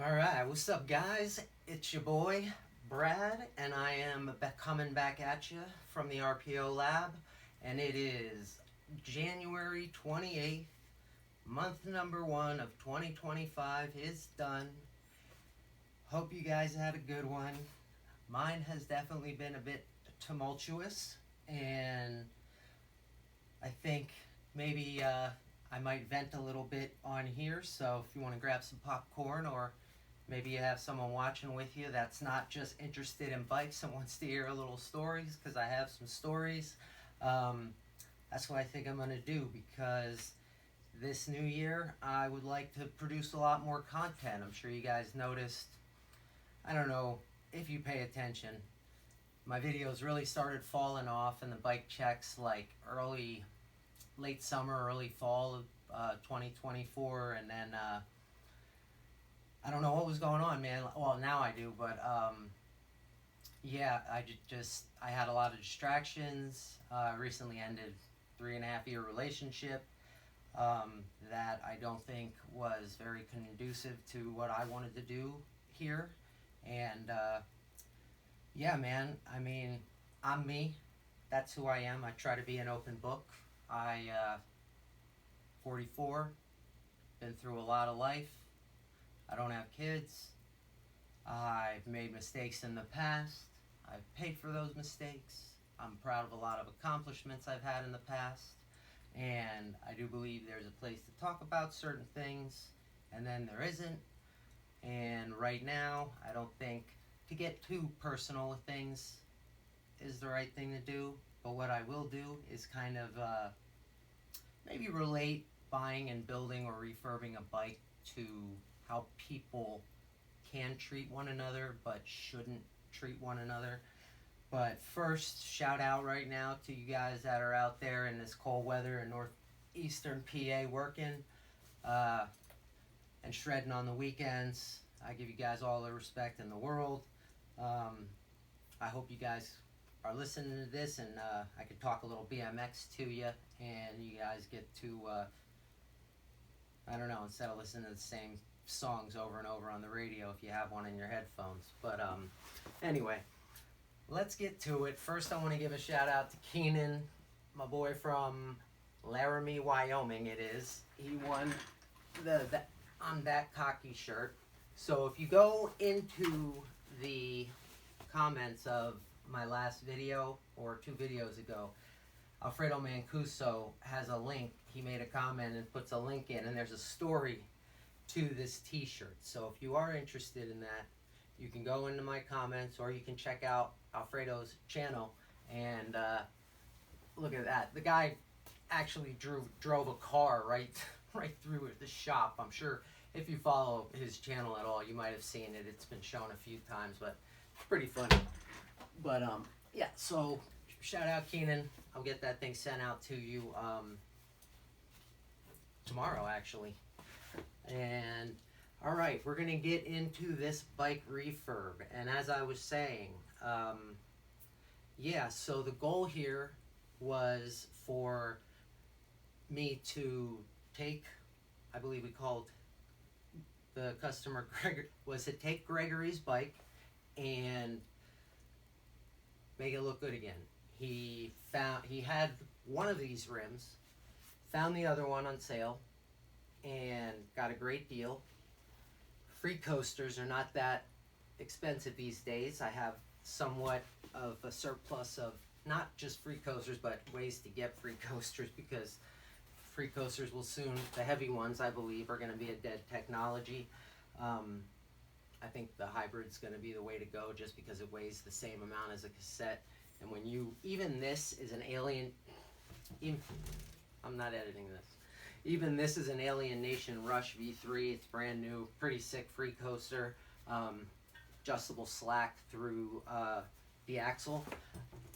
Alright, what's up guys? It's your boy Brad and I am coming back at you from the RPO lab, and it is January 28th, month number 1 of 2025 is done. Hope you guys had a good one. Mine has definitely been a bit tumultuous, and I think maybe I might vent a little bit on here, so if you want to grab some popcorn, or maybe you have someone watching with you that's not just interested in bikes and wants to hear a little stories, because I have some stories. That's what I think I'm going to do, because this new year I would like to produce a lot more content. I'm sure you guys noticed, I don't know if you pay attention, my videos really started falling off in the bike checks like late summer, early fall of 2024, and then I don't know what was going on, man. Well, now I do, but yeah, I had a lot of distractions. Recently ended 3.5 year relationship that I don't think was very conducive to what I wanted to do here, and yeah, man. I mean, I'm me. That's who I am. I try to be an open book. 44, been through a lot of life. I don't have kids. I've made mistakes in the past. I've paid for those mistakes. I'm proud of a lot of accomplishments I've had in the past. And I do believe there's a place to talk about certain things, and then there isn't. And right now, I don't think to get too personal with things is the right thing to do. But what I will do is kind of maybe relate buying and building or refurbing a bike to how people can treat one another but shouldn't treat one another. But first, shout out right now to you guys that are out there in this cold weather in northeastern PA working and shredding on the weekends. I give you guys all the respect in the world. I hope you guys are listening to this, and I could talk a little BMX to you, and you guys get to, I don't know, instead of listening to the same songs over and over on the radio, if you have one in your headphones. But anyway, let's get to it. First, I want to give a shout out to Keenan, my boy from Laramie, Wyoming. It is. He won the I'm That Cocky shirt. So if you go into the comments of my last video or 2 videos ago, Alfredo Mancuso has a link. He made a comment and puts a link in, and there's a story to this t-shirt. So if you are interested in that, you can go into my comments, or you can check out Alfredo's channel and look at that. The guy actually drove a car right through the shop. I'm sure if you follow his channel at all, you might have seen it. It's been shown a few times, but it's pretty funny. But yeah, so shout out Keenan. I'll get that thing sent out to you tomorrow, actually. And all right, we're gonna get into this bike refurb. And as I was saying, yeah, so the goal here was for me to take, I believe we called the customer was to take Gregory's bike and make it look good again. He had one of these rims, found the other one on sale, and got a great deal. Free coasters are not that expensive these days. I have somewhat of a surplus of not just free coasters, but ways to get free coasters, because free coasters will soon, the heavy ones I believe, are going to be a dead technology. I think the hybrid's going to be the way to go, just because it weighs the same amount as a cassette. And when you, even this is an alien, I'm not editing this. Even this is an Alien Nation Rush V3. It's brand new, pretty sick free coaster. Adjustable slack through the axle,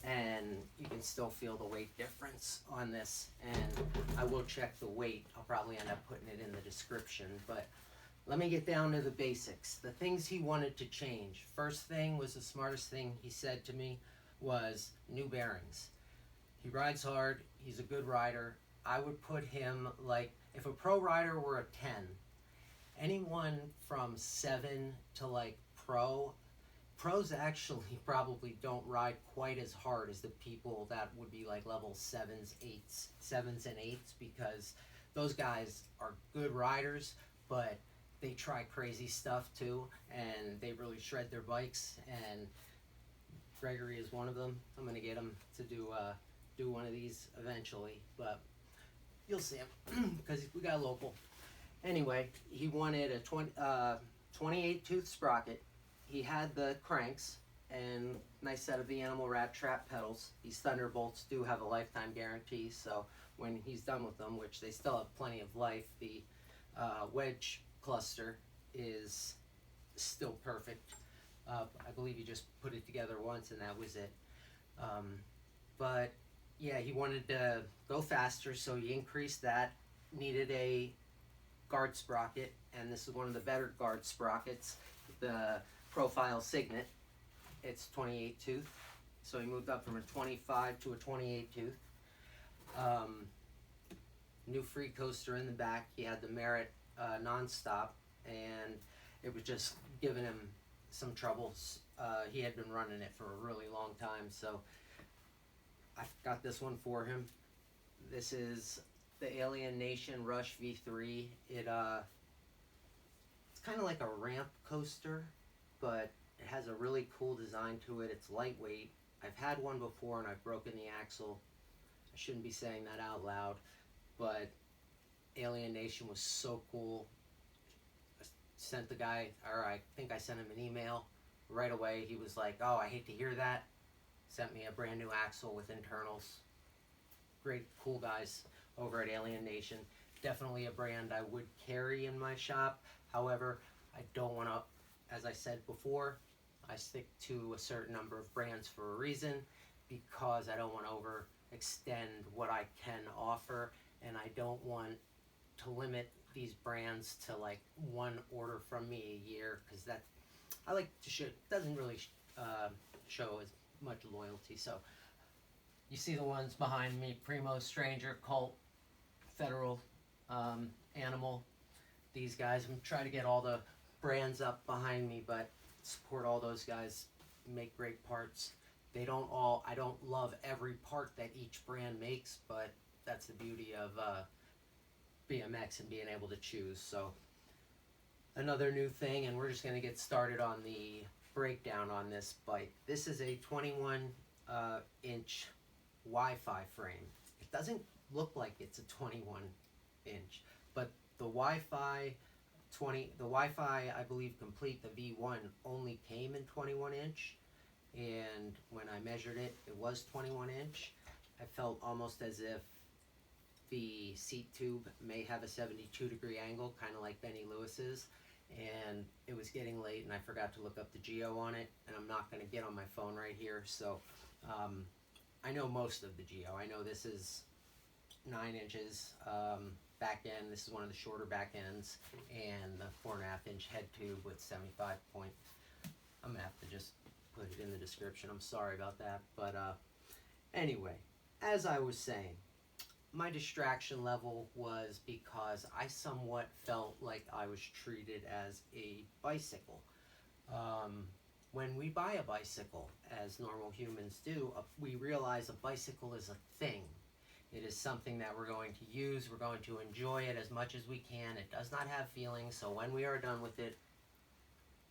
and you can still feel the weight difference on this. And I will check the weight. I'll probably end up putting it in the description. But let me get down to the basics. The things he wanted to change. First thing was the smartest thing he said to me was new bearings. He rides hard. He's a good rider. I would put him like, if a pro rider were a 10, anyone from 7 to like pro. Pros actually probably don't ride quite as hard as the people that would be like level 7s and 8s, because those guys are good riders, but they try crazy stuff too, and they really shred their bikes. And Gregory is one of them. I'm gonna get him to do one of these eventually, but you'll see him because we got a local. Anyway, he wanted a 28 tooth sprocket. He had the cranks and nice set of the Animal Rat trap pedals. These Thunderbolts do have a lifetime guarantee, so when he's done with them, which they still have plenty of life, the wedge cluster is still perfect. I believe he just put it together once and that was it. But yeah, he wanted to go faster, so he increased that. Needed a guard sprocket, and this is one of the better guard sprockets, the Profile Signet. It's 28 tooth, so he moved up from a 25 to a 28 tooth. New free coaster in the back. He had the Merit non-stop, and it was just giving him some troubles. He had been running it for a really long time, so I got this one for him. This is the Alien Nation Rush V3. It's kind of like a ramp coaster, but it has a really cool design to it. It's lightweight. I've had one before and I've broken the axle. I shouldn't be saying that out loud, but Alien Nation was so cool. I sent the guy, or I think I sent him an email right away. He was like, "Oh, I hate to hear that." Sent me a brand new axle with internals. Great, cool guys over at Alien Nation. Definitely a brand I would carry in my shop. However, I don't want to, as I said before, I stick to a certain number of brands for a reason, because I don't want to overextend what I can offer, and I don't want to limit these brands to like one order from me a year, because that I like to show, doesn't really show as much loyalty. So you see the ones behind me: Primo, Stranger, Cult, Federal, Animal. These guys, I'm trying to get all the brands up behind me, but support all those guys. Make great parts. I don't love every part that each brand makes, but that's the beauty of BMX and being able to choose. So another new thing, and we're just going to get started on the breakdown on this bike. This is a 21 inch Wi-Fi frame. It doesn't look like it's a 21 inch, but the Wi-Fi I believe complete, the V1, only came in 21 inch, and when I measured it, it was 21 inch. I felt almost as if the seat tube may have a 72-degree angle, kind of like Benny Lewis's, and it was getting late and I forgot to look up the geo on it, and I'm not going to get on my phone right here, so I know most of the geo. I know this is 9 inches back end. This is one of the shorter back ends, and the 4.5 inch head tube with 75 point. I'm gonna have to just put it in the description. I'm sorry about that, but anyway, as I was saying, my distraction level was because I somewhat felt like I was treated as a bicycle. When we buy a bicycle, as normal humans do, we realize a bicycle is a thing. It is something that we're going to use. We're going to enjoy it as much as we can. It does not have feelings, so when we are done with it,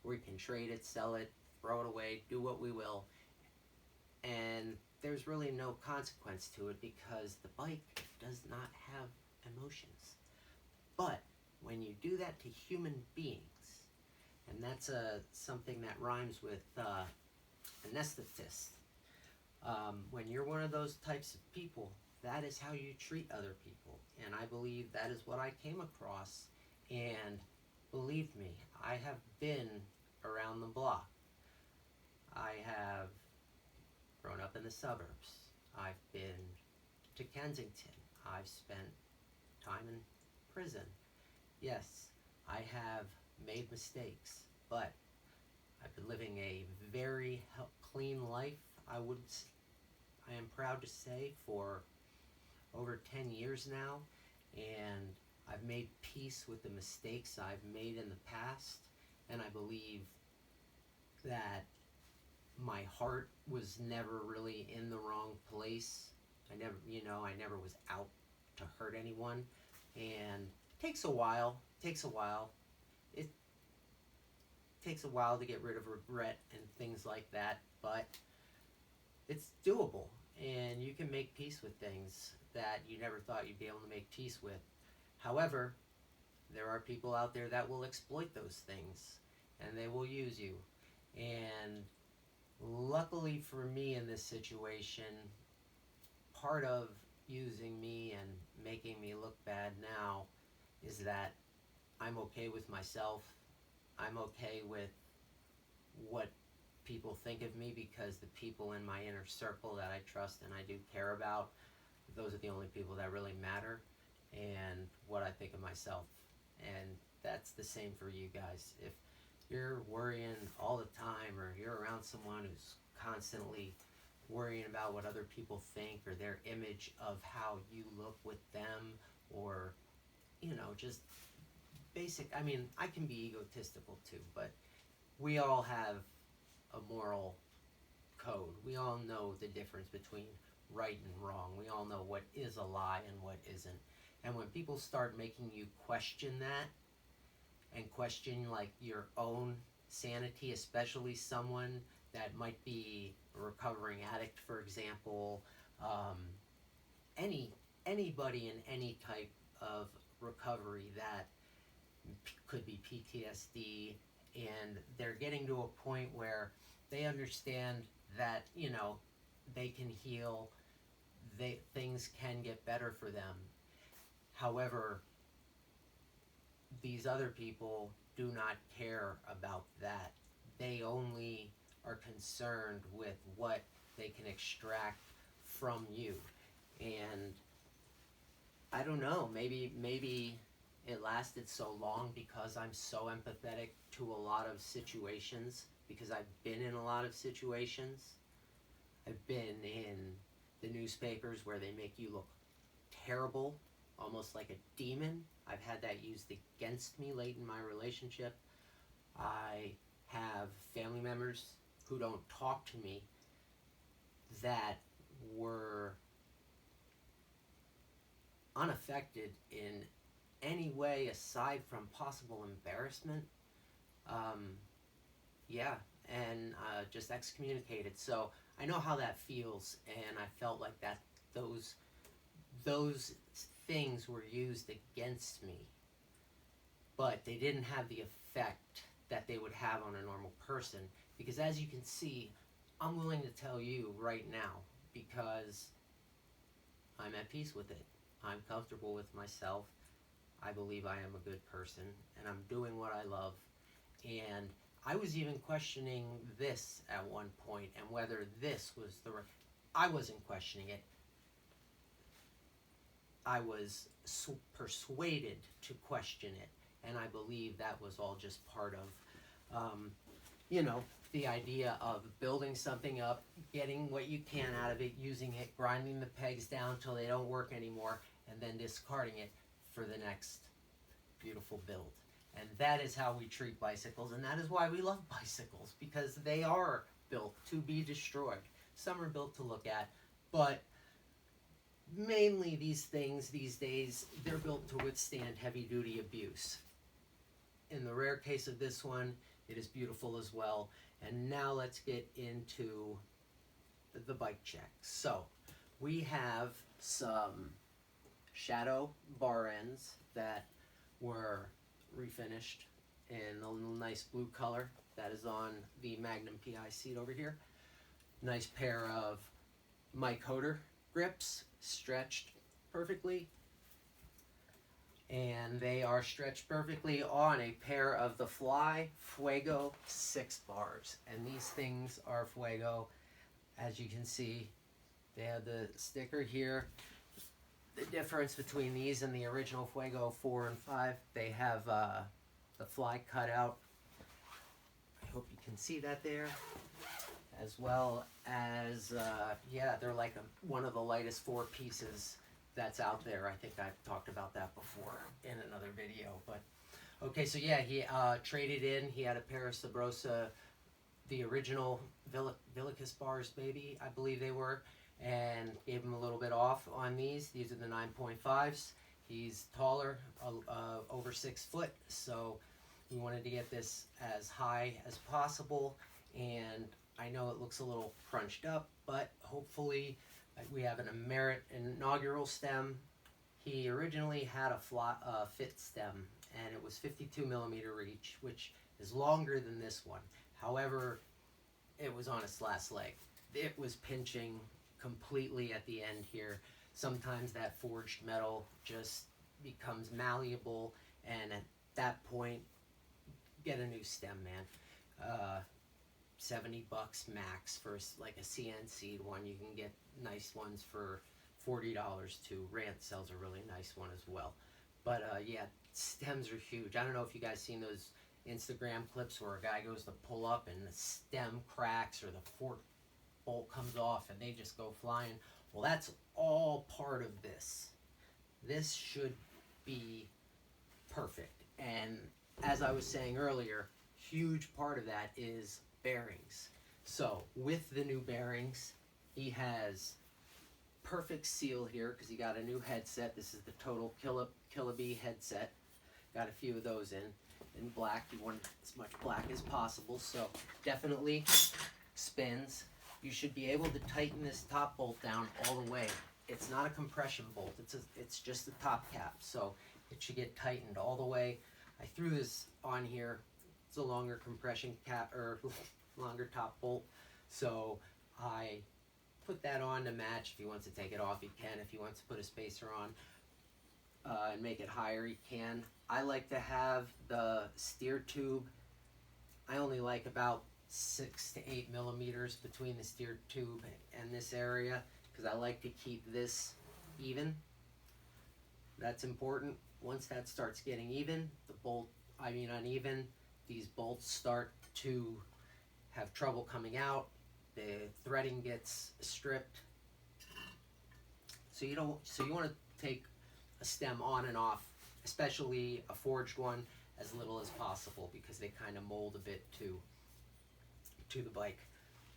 we can trade it, sell it, throw it away, do what we will. And there's really no consequence to it, because the bike does not have emotions. But when you do that to human beings, and that's something that rhymes with anesthetist, when you're one of those types of people, that is how you treat other people. And I believe that is what I came across. And believe me, I have been around the block. I have grown up in the suburbs. I've been to Kensington. I've spent time in prison. Yes, I have made mistakes, but I've been living a very clean life. I am proud to say, for over 10 years now, and I've made peace with the mistakes I've made in the past, and I believe that my heart was never really in the wrong place. I never was out to hurt anyone, and it takes a while. It takes a while to get rid of regret and things like that, but it's doable, and you can make peace with things that you never thought you'd be able to make peace with. However, there are people out there that will exploit those things, and they will use you. And luckily for me in this situation, part of using me and making me look bad now is that I'm okay with myself. I'm okay with what people think of me, because the people in my inner circle that I trust and I do care about, those are the only people that really matter, and what I think of myself. And that's the same for you guys. If you're worrying all the time, or you're around someone who's constantly worrying about what other people think, or their image of how you look with them, or just basic, I can be egotistical too, but we all have a moral code. We all know the difference between right and wrong. We all know what is a lie and what isn't. And when people start making you question that, and question like your own sanity, especially someone that might be a recovering addict, for example, anybody in any type of recovery that could be PTSD, and they're getting to a point where they understand that they can heal, things can get better for them. However, these other people do not care about that. They only are concerned with what they can extract from you. And I don't know, maybe it lasted so long because I'm so empathetic to a lot of situations, because I've been in a lot of situations. I've been in the newspapers where they make you look terrible, almost like a demon. I've had that used against me late in my relationship. I have family members who don't talk to me that were unaffected in any way aside from possible embarrassment. Just excommunicated. So I know how that feels, and I felt like that those things were used against me, but they didn't have the effect that they would have on a normal person. Because as you can see, I'm willing to tell you right now, because I'm at peace with it. I'm comfortable with myself. I believe I am a good person, and I'm doing what I love. And I was even questioning this at one point, and whether this was the right. I wasn't questioning it. I was persuaded to question it, and I believe that was all just part of, the idea of building something up, getting what you can out of it, using it, grinding the pegs down till they don't work anymore, and then discarding it for the next beautiful build. And that is how we treat bicycles, and that is why we love bicycles, because they are built to be destroyed. Some are built to look at, but mainly these things these days, they're built to withstand heavy-duty abuse. In the rare case of this one, it is beautiful as well. And now let's get into the bike check. So we have some shadow bar ends that were refinished in a nice blue color that is on the Magnum PI seat over here. Nice pair of micoder grips, stretched perfectly, and they are stretched perfectly on a pair of the Fly Fuego 6 bars. And these things are Fuego. As you can see, they have the sticker here. The difference between these and the original Fuego 4 and 5, they have the fly cut out. I hope you can see that there. As well as, they're like one of the lightest 4 pieces that's out there. I think I've talked about that before in another video. But okay, so yeah, he traded in. He had a pair of Sabrosa, the original Villicus bars, maybe, I believe they were, and gave him a little bit off on these. These are the 9.5s. He's taller, over 6 foot, so we wanted to get this as high as possible. And I know it looks a little crunched up, but hopefully we have an inaugural stem. He originally had a fit stem, and it was 52 millimeter reach, which is longer than this one. However, it was on its last leg. It was pinching completely at the end here. Sometimes that forged metal just becomes malleable, and at that point, get a new stem, man. $70 max for like a CNC'd one. You can get nice ones for $40 too. Rant sells a really nice one as well. But yeah, stems are huge. I don't know if you guys seen those Instagram clips where a guy goes to pull up and the stem cracks or the fork bolt comes off and they just go flying. Well, that's all part of this. This should be perfect. And as I was saying earlier, huge part of that is bearings. So with the new bearings, he has perfect seal here because he got a new headset. This is the total Killabee headset. Got a few of those in black. You want as much black as possible, so definitely spins. You should be able to tighten this top bolt down all the way. It's not a compression bolt, it's just the top cap, so it should get tightened all the way. I threw this on here. It's a longer compression cap, or longer top bolt, so I put that on to match. If he wants to take it off, he can. If he wants to put a spacer on and make it higher, he can. I like to have the steer tube. I only like about 6 to 8 millimeters between the steer tube and this area because I like to keep this even. That's important. Once that starts getting even, uneven, these bolts start to have trouble coming out. The threading gets stripped. So you want to take a stem on and off, especially a forged one, as little as possible because they kind of mold a bit to the bike,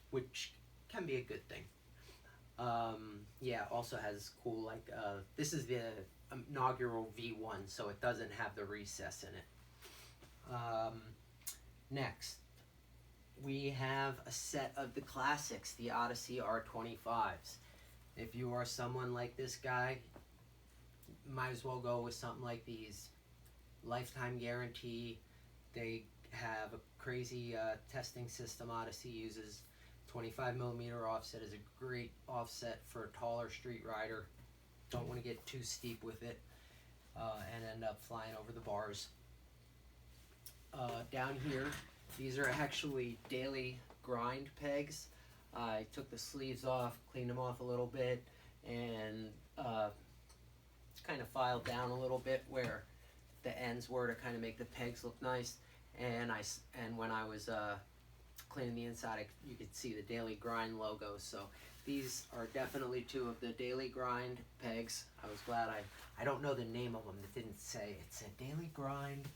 which can be a good thing. Yeah, also has cool, this is the inaugural V1, so it doesn't have the recess in it. Next, we have a set of the classics, the Odyssey R25s. If you are someone like this guy, might as well go with something like these. Lifetime guarantee. They have a crazy testing system Odyssey uses. 25 millimeter offset is a great offset for a taller street rider. Don't want to get too steep with it and end up flying over the bars. Down here, these are actually daily grind pegs. I took the sleeves off, cleaned them off a little bit, and kind of filed down a little bit where the ends were to kind of make the pegs look nice. And when I was cleaning the inside, you could see the Daily Grind logo. So these are definitely two of the Daily Grind pegs. I was glad I don't know the name of them. It didn't say. It said Daily Grind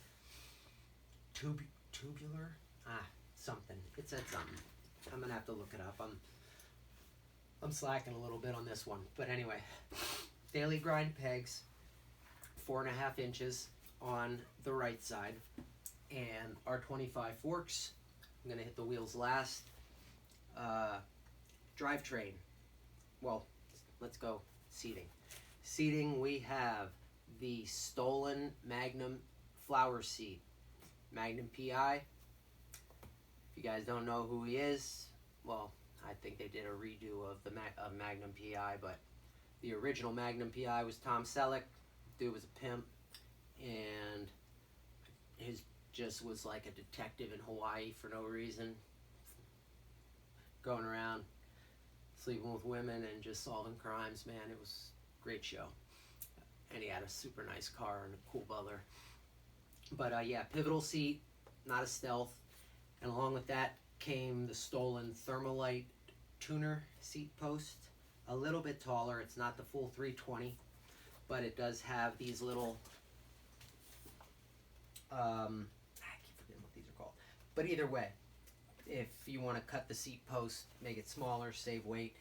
tubular something. It said something. I'm gonna have to look it up. I'm slacking a little bit on this one, but anyway, Daily Grind pegs, 4.5 inches on the right side, and R25 forks. I'm gonna hit the wheels last. Drivetrain. Well, let's go seating. Seating, we have the stolen Magnum flower seat. Magnum PI. If you guys don't know who he is, well, I think they did a redo of the Magnum PI, but the original Magnum PI was Tom Selleck. Dude was a pimp, and his just was like a detective in Hawaii for no reason, going around sleeping with women and just solving crimes. Man, it was a great show, and he had a super nice car and a cool butler. But yeah, pivotal seat, not a stealth, and along with that came the stolen Thermalite tuner seat post, a little bit taller. It's not the full 320, but it does have these little, I keep forgetting what these are called. But either way, if you want to cut the seat post, make it smaller, save weight,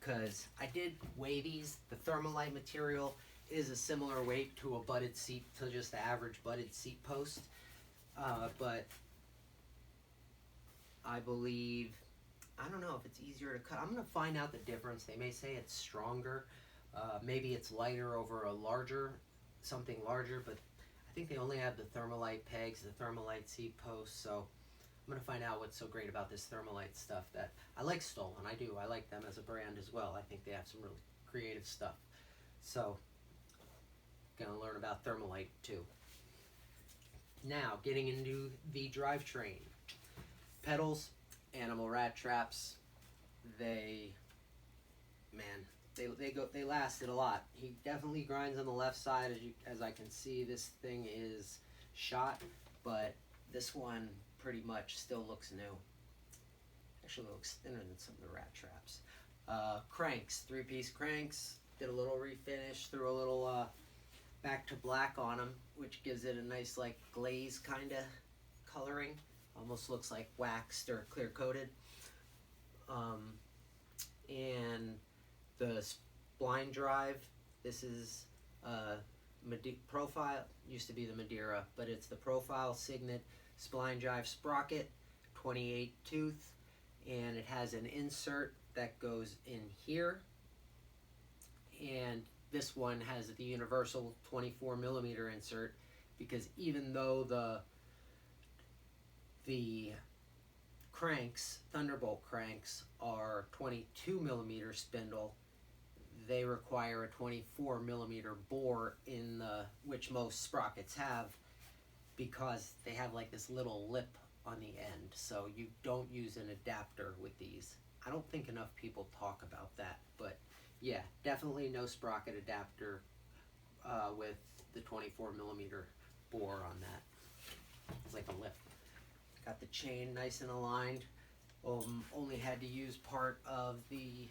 because I did weigh these. The Thermalite material is a similar weight to a butted seat, to just the average butted seat post, but I believe, I don't know if it's easier to cut. I'm going to find out the difference. They may say it's stronger. Maybe it's lighter over a larger, something larger, but I think they only have the Thermalite pegs, the Thermalite seat posts, so I'm going to find out what's so great about this Thermalite stuff. That I like Stolen. I do. I like them as a brand as well. I think they have some really creative stuff. So, going to learn about Thermalite too. Now, getting into the drivetrain. Pedals, animal rat traps, they lasted a lot. He definitely grinds on the left side, as I can see. This thing is shot, but this one pretty much still looks new. Actually looks thinner than some of the rat traps. Cranks, 3-piece cranks. Did a little refinish, threw a little back to black on them, which gives it a nice like glaze kind of coloring. Almost looks like waxed or clear coated. And the spline drive, this is profile, used to be the Madeira, but it's the Profile Signet spline drive sprocket, 28 tooth, and it has an insert that goes in here, and this one has the universal 24 millimeter insert, because even though the cranks, Thunderbolt cranks, are 22 millimeter spindle, they require a 24 millimeter bore in which most sprockets have, because they have like this little lip on the end, so you don't use an adapter with these. I don't think enough people talk about that, but yeah, definitely no sprocket adapter with the 24 millimeter bore on that. It's like a lip. Got the chain nice and aligned. Only had to use part of the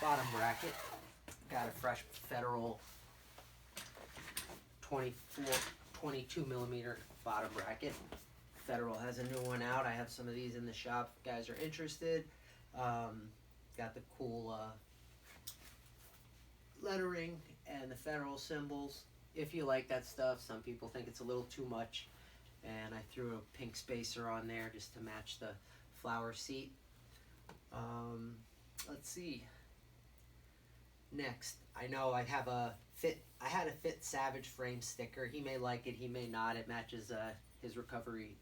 bottom bracket. Got a fresh Federal 22 millimeter bottom bracket. Federal has a new one out. I have some of these in the shop if you guys are interested. Got the cool lettering and the Federal symbols. If you like that stuff, some people think it's a little too much, and I threw a pink spacer on there just to match the flower seat. Let's see. Next, I know I had a Fit Savage frame sticker. He may like it, he may not. It matches his recovery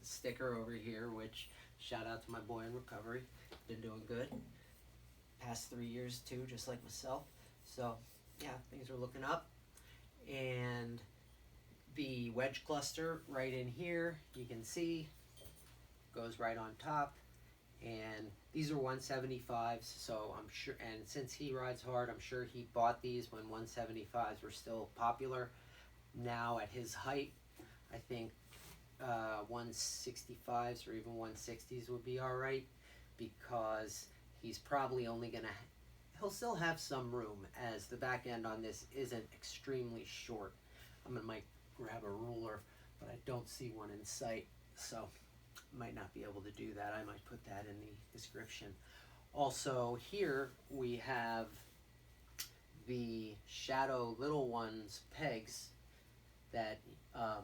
sticker over here, which shout out to my boy in recovery. Been doing good. Past 3 years too, just like myself. So yeah, things are looking up. And the wedge cluster right in here, you can see, goes right on top. And these are 175s, so I'm sure, and since he rides hard, I'm sure he bought these when 175s were still popular. Now at his height, I think 165s or even 160s would be all right, because he's probably only gonna, he'll still have some room, as the back end on this isn't extremely short. I'm gonna might grab a ruler, but I don't see one in sight, so might not be able to do that. I might put that in the description. Also here we have the Shadow Little Ones pegs that I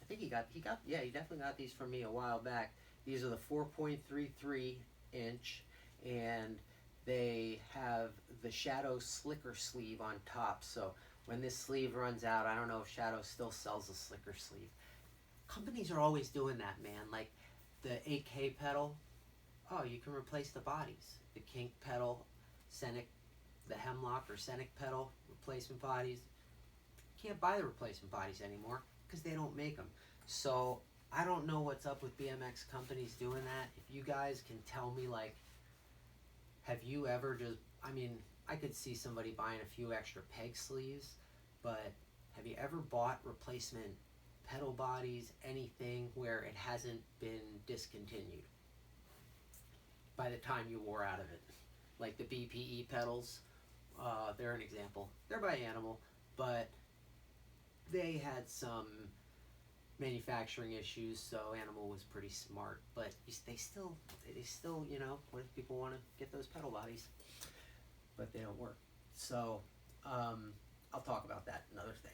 think he definitely got these from me a while back. These are the 4.33 inch, and they have the Shadow slicker sleeve on top, so when this sleeve runs out, I don't know if Shadow still sells a slicker sleeve. Companies are always doing that, man. Like the 8K pedal, oh, you can replace the bodies. The kink pedal, Scenic, the Hemlock or Scenic pedal, replacement bodies. You can't buy the replacement bodies anymore because they don't make them. So I don't know what's up with BMX companies doing that. If you guys can tell me, like, have you ever just, I mean, I could see somebody buying a few extra peg sleeves, but have you ever bought replacement pedal bodies, anything where it hasn't been discontinued by the time you wore out of it? Like the BPE pedals, they're an example. They're by Animal, but they had some manufacturing issues, so Animal was pretty smart. But they still, you know, what if people want to get those pedal bodies, but they don't work. So I'll talk about that another thing.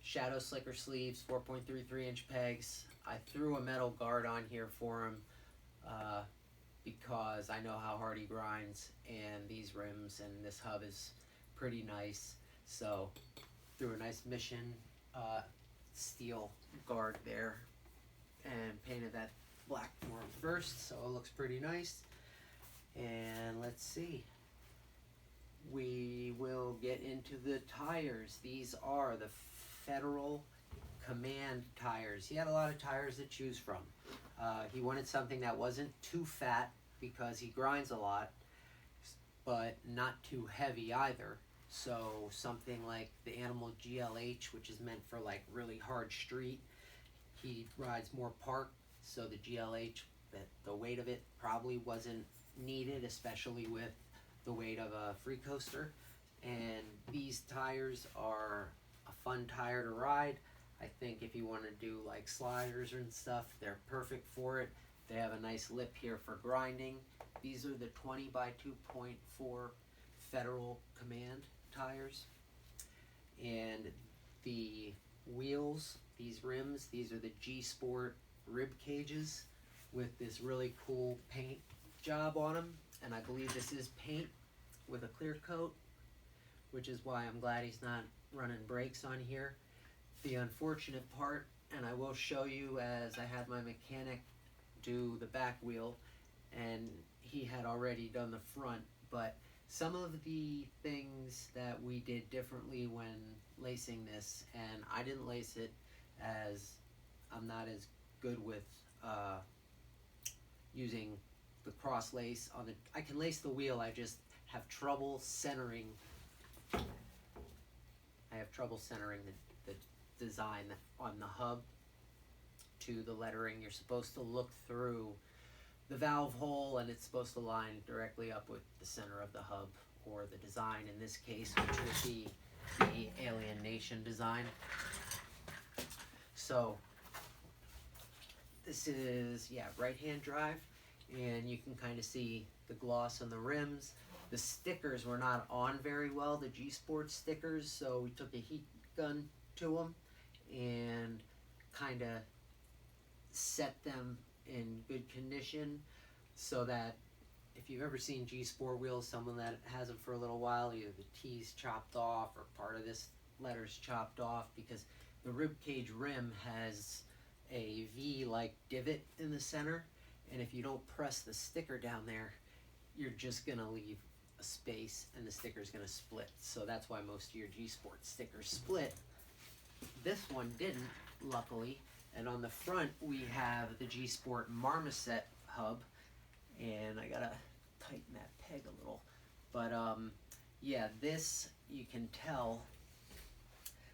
Shadow slicker sleeves, 4.33-inch pegs. I threw a metal guard on here for him because I know how hard he grinds, and these rims and this hub is pretty nice. So threw a nice Mission steel guard there and painted that black for him first, so it looks pretty nice. And let's see, we will get into the tires. These are the Federal Command tires. He had a lot of tires to choose from. He wanted something that wasn't too fat because he grinds a lot, but not too heavy either. So something like the Animal GLH, which is meant for like really hard street. He rides more park, so the GLH, the weight of it probably wasn't needed, especially with the weight of a free coaster. And these tires are a fun tire to ride. I think if you want to do like sliders and stuff, they're perfect for it. They have a nice lip here for grinding. These are the 20 by 2.4 Federal Command tires. And the wheels, these rims, these are the G Sport rib cages with this really cool paint job on them. And I believe this is paint with a clear coat, which is why I'm glad he's not running brakes on here. The unfortunate part, and I will show you as I had my mechanic do the back wheel, and he had already done the front, but some of the things that we did differently when lacing this, and I didn't lace it as I'm not as good with using the cross lace on the, I can lace the wheel, I just have trouble centering. I have trouble centering the design on the hub to the lettering. You're supposed to look through the valve hole, and it's supposed to line directly up with the center of the hub, or the design in this case, which would be the Alien Nation design. So this is, yeah, right-hand drive, and you can kind of see the gloss on the rims. The stickers were not on very well, the G Sport stickers, so we took a heat gun to them and kind of set them in good condition, so that if you've ever seen G Sport wheels, someone that has them for a little while, either the T's chopped off or part of this letter's chopped off, because the ribcage rim has a V-like divot in the center, and if you don't press the sticker down there, you're just gonna leave a space and the sticker's gonna split. So that's why most of your G Sport stickers split. This one didn't, luckily. And on the front we have the G Sport Marmoset hub, and I gotta tighten that peg a little, but yeah, this, you can tell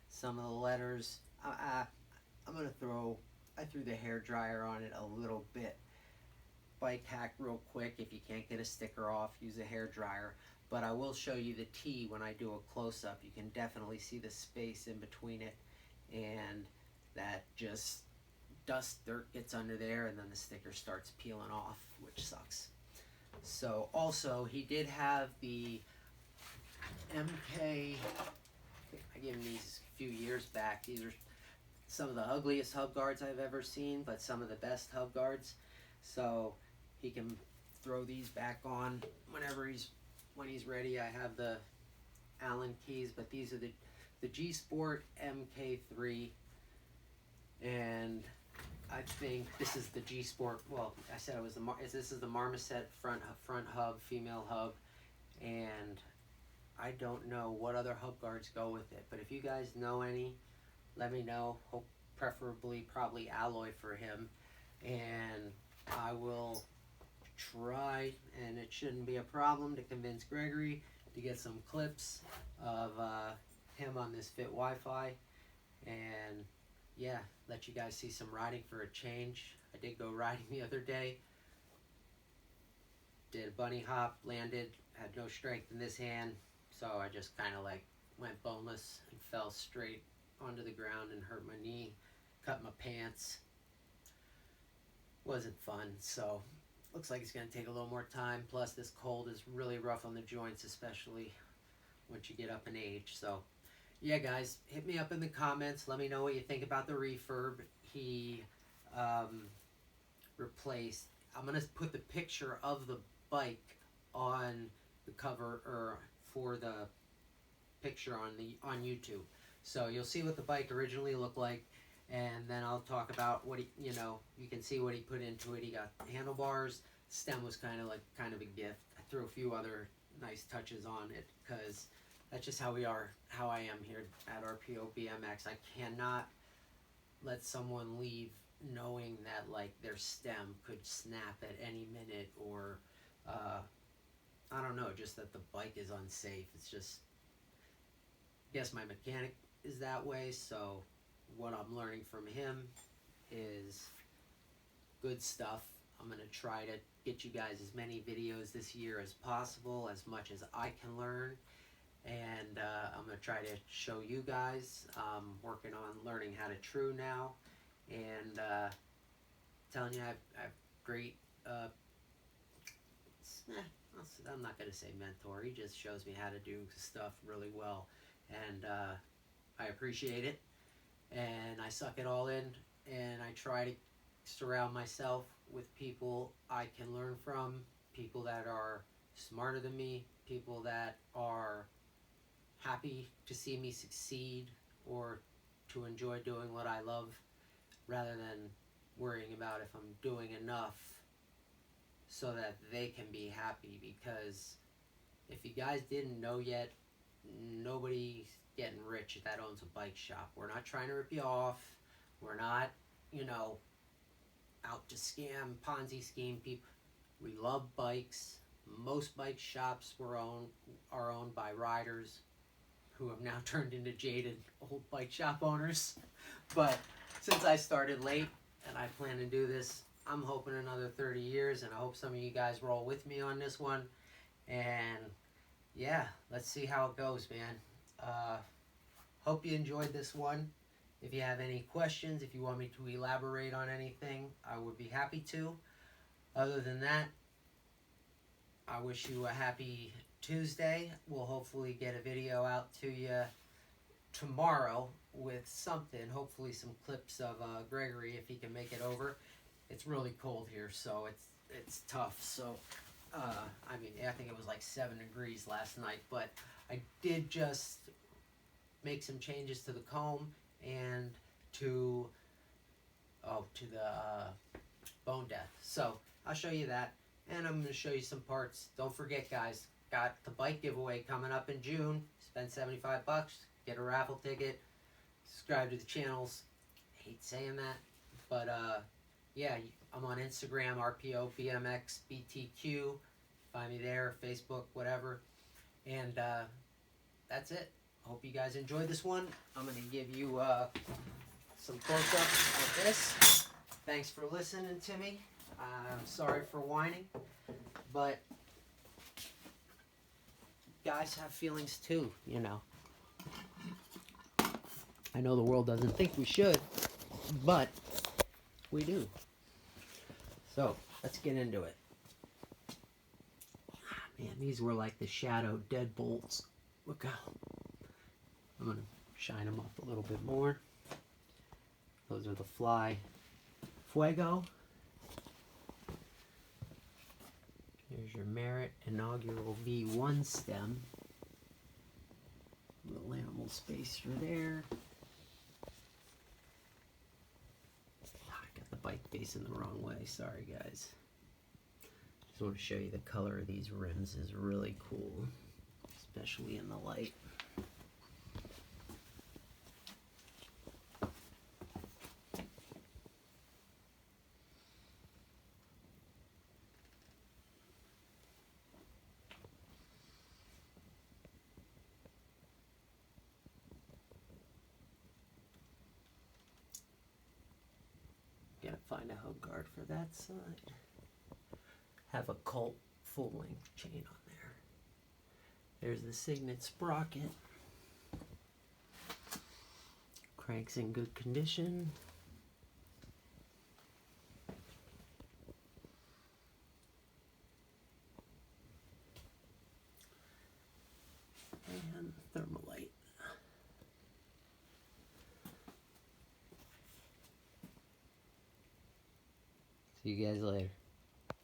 some of the letters. I'm gonna I threw the hair dryer on it a little bit. Bike hack real quick, if you can't get a sticker off, use a hair dryer. But I will show you the T when I do a close-up. You can definitely see the space in between it, and that just dust, dirt gets under there, and then the sticker starts peeling off, which sucks. So also, he did have the MK, I gave him these a few years back. These are some of the ugliest hub guards I've ever seen, but some of the best hub guards. So he can throw these back on when he's ready. I have the Allen keys, but these are the G Sport MK3, and I think this is the G Sport. Well, I said it was this is the Marmoset front hub, female hub, and I don't know what other hub guards go with it. But if you guys know any, let me know. Hope preferably probably alloy for him, and I will try, and it shouldn't be a problem, to convince Gregory to get some clips of him on this Fit Wi-Fi, and yeah, let you guys see some riding for a change. I did go riding the other day, did a bunny hop, landed, had no strength in this hand, So I just kind of like went boneless and fell straight onto the ground and hurt my knee, cut my pants. Wasn't fun, so looks like it's going to take a little more time. Plus this cold is really rough on the joints, especially once you get up in age. So yeah, guys, hit me up in the comments. Let me know what you think about the refurb. He replaced, I'm going to put the picture of the bike on the cover, or for the picture on YouTube. So you'll see what the bike originally looked like, and then I'll talk about what he, you can see what he put into it. He got handlebars. Stem was kind of a gift. I threw a few other nice touches on it because that's just how I am here at RPO BMX. I cannot let someone leave knowing that like their stem could snap at any minute, or I don't know, just that the bike is unsafe. It's just, I guess my mechanic is that way, so what I'm learning from him is good stuff. I'm going to try to get you guys as many videos this year as possible, as much as I can learn, and I'm going to try to show you guys. I'm working on learning how to true now, and telling you I have great, I'm not going to say mentor, he just shows me how to do stuff really well, and I appreciate it, and I suck it all in, and I try to surround myself with people I can learn from, people that are smarter than me, people that are happy to see me succeed or to enjoy doing what I love, rather than worrying about if I'm doing enough so that they can be happy. Because if you guys didn't know yet, nobody's getting rich that owns a bike shop. We're not trying to rip you off. We're not, out to scam, Ponzi scheme people. We love bikes. Most bike shops are owned by riders who have now turned into jaded old bike shop owners. But since I started late and I plan to do this, I'm hoping another 30 years, and I hope some of you guys roll with me on this one. And yeah, let's see how it goes, man. Hope you enjoyed this one. If you have any questions, if you want me to elaborate on anything, I would be happy to. Other than that, I wish you a happy Tuesday. We'll hopefully get a video out to you tomorrow with something, hopefully some clips of Gregory if he can make it over. It's really cold here, so it's tough. So I think it was like 7 degrees last night, but I did just make some changes to the comb and to the bone death. So I'll show you that, and I'm going to show you some parts. Don't forget, guys, got the bike giveaway coming up in June. Spend $75, get a raffle ticket, subscribe to the channels. I hate saying that, but yeah, I'm on Instagram, RPO BMX BTQ. Find me there, Facebook, whatever. And that's it. Hope you guys enjoyed this one. I'm going to give you some close-ups of this. Thanks for listening to me. I'm sorry for whining, but guys have feelings too, I know the world doesn't think we should, but we do. So let's get into it. Man, these were like the shadow deadbolts. Look how I'm gonna shine them up a little bit more. Those are the Fly Fuego. Here's your Merit inaugural V1 stem. Little animal spacer there. I got the bike facing the wrong way. Sorry, guys. Just want to show you the color of these rims is really cool, especially in the light. Gotta find a hub guard for that side. Have a Colt full length chain on there. There's the Signet sprocket. Crank's in good condition. And Thermalite. See you guys later.